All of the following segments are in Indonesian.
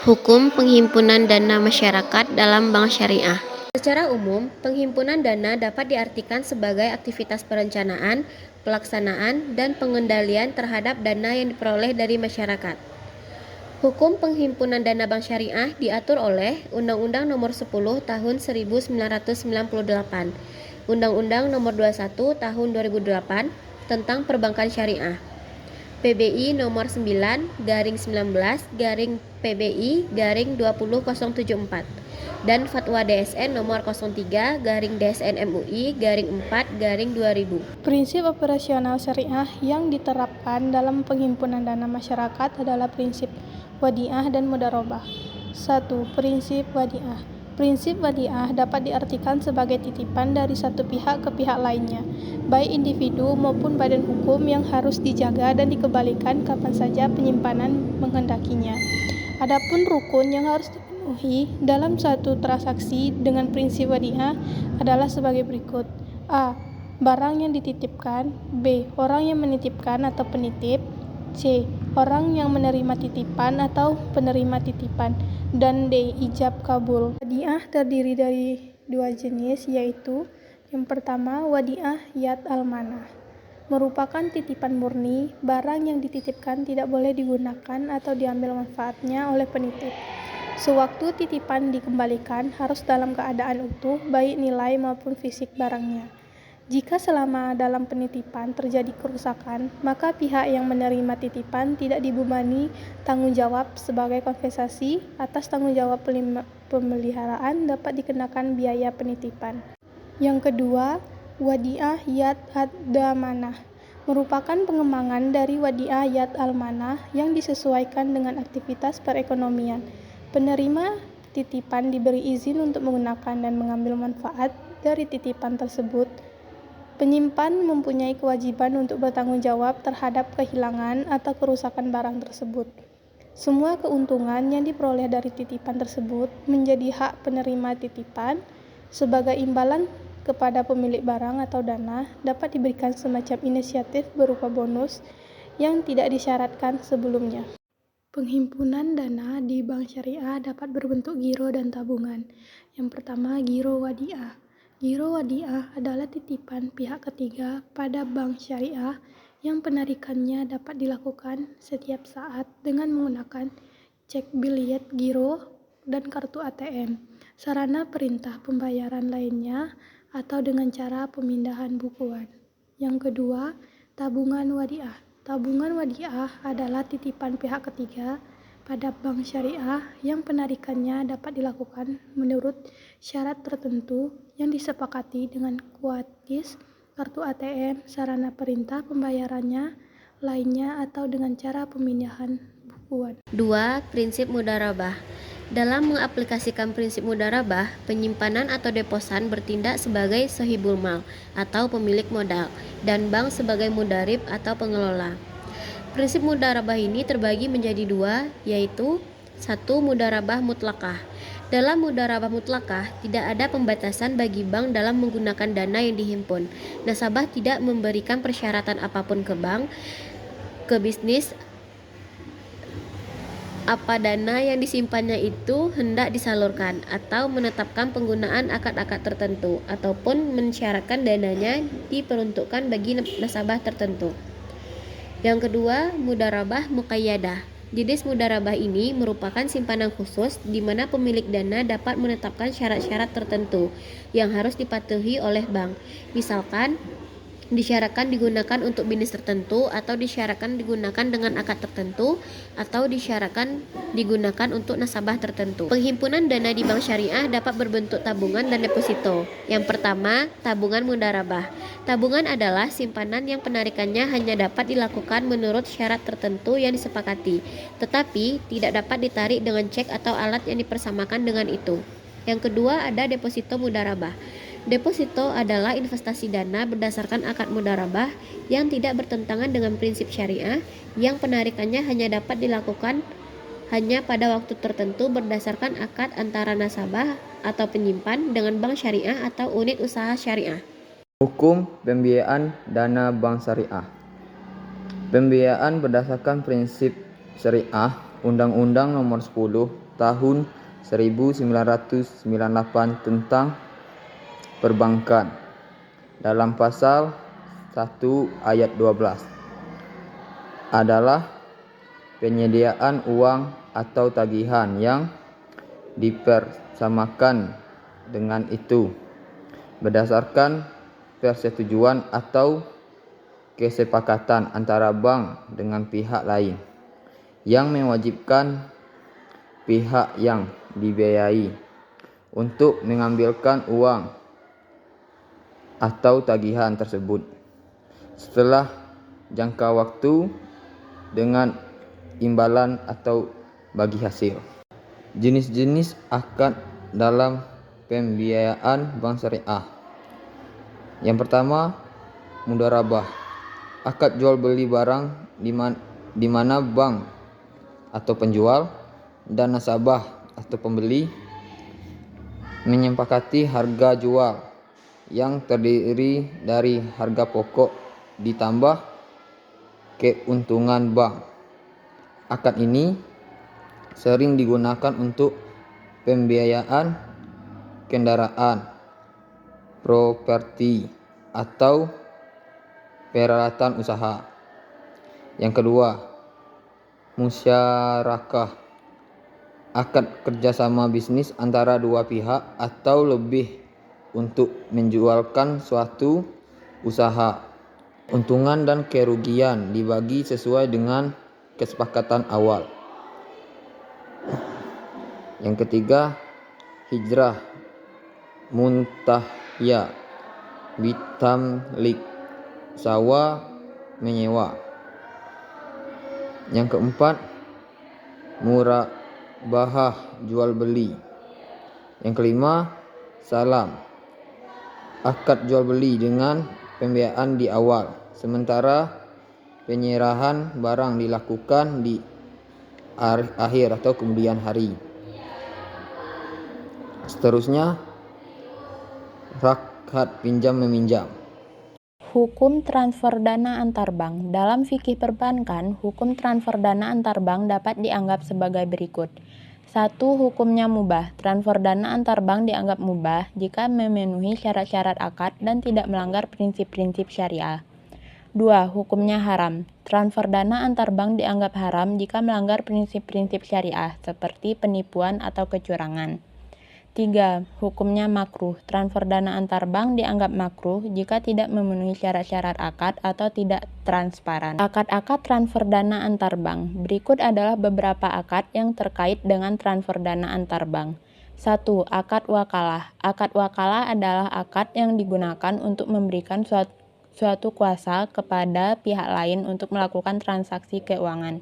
Hukum penghimpunan dana masyarakat dalam bank syariah. Secara umum, penghimpunan dana dapat diartikan sebagai aktivitas perencanaan, pelaksanaan, dan pengendalian terhadap dana yang diperoleh dari masyarakat. Hukum penghimpunan dana bank syariah diatur oleh Undang-Undang Nomor 10 Tahun 1998, Undang-Undang Nomor 21 Tahun 2008 tentang Perbankan Syariah, PBI Nomor 9/19/PBI/20074 dan Fatwa DSN Nomor 03/DSN MUI/4/2000. Prinsip operasional syariah yang diterapkan dalam penghimpunan dana masyarakat adalah prinsip wadiah dan mudharabah. 1. Prinsip wadiah. Prinsip wadiah dapat diartikan sebagai titipan dari satu pihak ke pihak lainnya, baik individu maupun badan hukum yang harus dijaga dan dikembalikan kapan saja penyimpanan menghendakinya. Adapun rukun yang harus dipenuhi dalam suatu transaksi dengan prinsip wadiah adalah sebagai berikut. A. Barang yang dititipkan. B. Orang yang menitipkan atau penitip. C. Orang yang menerima titipan atau penerima titipan. Dan D. Ijab kabul. Wadiah terdiri dari dua jenis, yaitu yang pertama wadiah yad al-manah, merupakan titipan murni. Barang yang dititipkan tidak boleh digunakan atau diambil manfaatnya oleh penitip. Sewaktu titipan dikembalikan harus dalam keadaan utuh, baik nilai maupun fisik barangnya. Jika selama dalam penitipan terjadi kerusakan, maka pihak yang menerima titipan tidak dibebani tanggung jawab. Sebagai kompensasi atas tanggung jawab pemeliharaan dapat dikenakan biaya penitipan. Yang kedua, wadiah yad ad-damanah, merupakan pengembangan dari wadiah yad al-manah yang disesuaikan dengan aktivitas perekonomian. Penerima titipan diberi izin untuk menggunakan dan mengambil manfaat dari titipan tersebut. Penyimpan mempunyai kewajiban untuk bertanggung jawab terhadap kehilangan atau kerusakan barang tersebut. Semua keuntungan yang diperoleh dari titipan tersebut menjadi hak penerima titipan. Sebagai imbalan kepada pemilik barang atau dana, dapat diberikan semacam inisiatif berupa bonus yang tidak disyaratkan sebelumnya. Penghimpunan dana di bank syariah dapat berbentuk giro dan tabungan. Yang pertama, giro wadiah. Giro wadiah adalah titipan pihak ketiga pada bank syariah yang penarikannya dapat dilakukan setiap saat dengan menggunakan cek biliet giro dan kartu ATM, sarana perintah pembayaran lainnya, atau dengan cara pemindahan bukuan. Yang kedua, tabungan wadiah. Tabungan wadiah adalah titipan pihak ketiga pada bank syariah yang penarikannya dapat dilakukan menurut syarat tertentu yang disepakati dengan kuatis, kartu ATM, sarana perintah pembayarannya lainnya, atau dengan cara pemindahan bukuan. 2. Prinsip mudharabah. Dalam mengaplikasikan prinsip mudharabah, penyimpanan atau deposan bertindak sebagai sahibul mal atau pemilik modal, dan bank sebagai mudarib atau pengelola. Prinsip mudharabah ini terbagi menjadi dua, yaitu 1. Mudharabah mutlakah. Dalam mudharabah mutlakah, tidak ada pembatasan bagi bank dalam menggunakan dana yang dihimpun. Nasabah tidak memberikan persyaratan apapun ke bank, ke bisnis, apa dana yang disimpannya itu hendak disalurkan, atau menetapkan penggunaan akad-akad tertentu, ataupun mensyaratkan dananya diperuntukkan bagi nasabah tertentu. Yang kedua, mudharabah muqayyadah. Jenis mudharabah ini merupakan simpanan khusus di mana pemilik dana dapat menetapkan syarat-syarat tertentu yang harus dipatuhi oleh bank. Misalkan, disyaratkan digunakan untuk bisnis tertentu, atau disyaratkan digunakan dengan akad tertentu, atau disyaratkan digunakan untuk nasabah tertentu. Penghimpunan dana di bank syariah dapat berbentuk tabungan dan deposito. Yang pertama, tabungan mudharabah. Tabungan adalah simpanan yang penarikannya hanya dapat dilakukan menurut syarat tertentu yang disepakati, tetapi tidak dapat ditarik dengan cek atau alat yang dipersamakan dengan itu. Yang kedua, ada deposito mudharabah. Deposito adalah investasi dana berdasarkan akad mudharabah yang tidak bertentangan dengan prinsip syariah, yang penarikannya hanya dapat dilakukan hanya pada waktu tertentu berdasarkan akad antara nasabah atau penyimpan dengan bank syariah atau unit usaha syariah. Hukum pembiayaan dana bank syariah. Pembiayaan berdasarkan prinsip syariah, Undang-Undang Nomor 10 tahun 1998 tentang perbankan dalam pasal 1 ayat 12 adalah penyediaan uang atau tagihan yang dipersamakan dengan itu berdasarkan persetujuan atau kesepakatan antara bank dengan pihak lain yang mewajibkan pihak yang dibiayai untuk mengambilkan uang atau tagihan tersebut setelah jangka waktu dengan imbalan atau bagi hasil. Jenis-jenis akad dalam pembiayaan bank syariah. Yang pertama, mudharabah. Akad jual beli barang di mana bank atau penjual dan nasabah atau pembeli menyepakati harga jual yang terdiri dari harga pokok ditambah keuntungan bank. Akad ini sering digunakan untuk pembiayaan kendaraan, properti, atau peralatan usaha. Yang kedua, musyarakah. Akad kerjasama bisnis antara dua pihak atau lebih untuk menjualkan suatu usaha. Untungan dan kerugian dibagi sesuai dengan kesepakatan awal. Yang ketiga, hijrah muntahya bitamlik, sewa menyewa. Yang keempat, murabahah, jual beli. Yang kelima, salam, akad jual beli dengan pembiayaan di awal, sementara penyerahan barang dilakukan di akhir atau kemudian hari. Seterusnya, akad pinjam meminjam. Hukum transfer dana antar bank. Dalam fikih perbankan, hukum transfer dana antar bank dapat dianggap sebagai berikut. 1. Hukumnya mubah. Transfer dana antar bank dianggap mubah jika memenuhi syarat-syarat akad dan tidak melanggar prinsip-prinsip syariah. 2. Hukumnya haram. Transfer dana antar bank dianggap haram jika melanggar prinsip-prinsip syariah seperti penipuan atau kecurangan. 3. Hukumnya makruh. Transfer dana antar bank dianggap makruh jika tidak memenuhi syarat-syarat akad atau tidak transparan. Akad-akad transfer dana antar bank. Berikut adalah beberapa akad yang terkait dengan transfer dana antar bank. 1. Akad wakalah. Akad wakalah adalah akad yang digunakan untuk memberikan suatu kuasa kepada pihak lain untuk melakukan transaksi keuangan,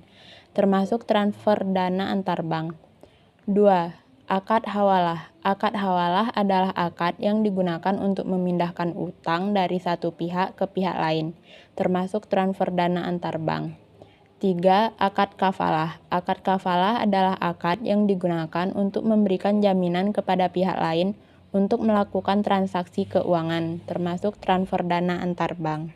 termasuk transfer dana antar bank. 2. Akad hawalah. Akad hawalah adalah akad yang digunakan untuk memindahkan utang dari satu pihak ke pihak lain, termasuk transfer dana antar bank. 3. Akad kafalah. Akad kafalah adalah akad yang digunakan untuk memberikan jaminan kepada pihak lain untuk melakukan transaksi keuangan, termasuk transfer dana antar bank.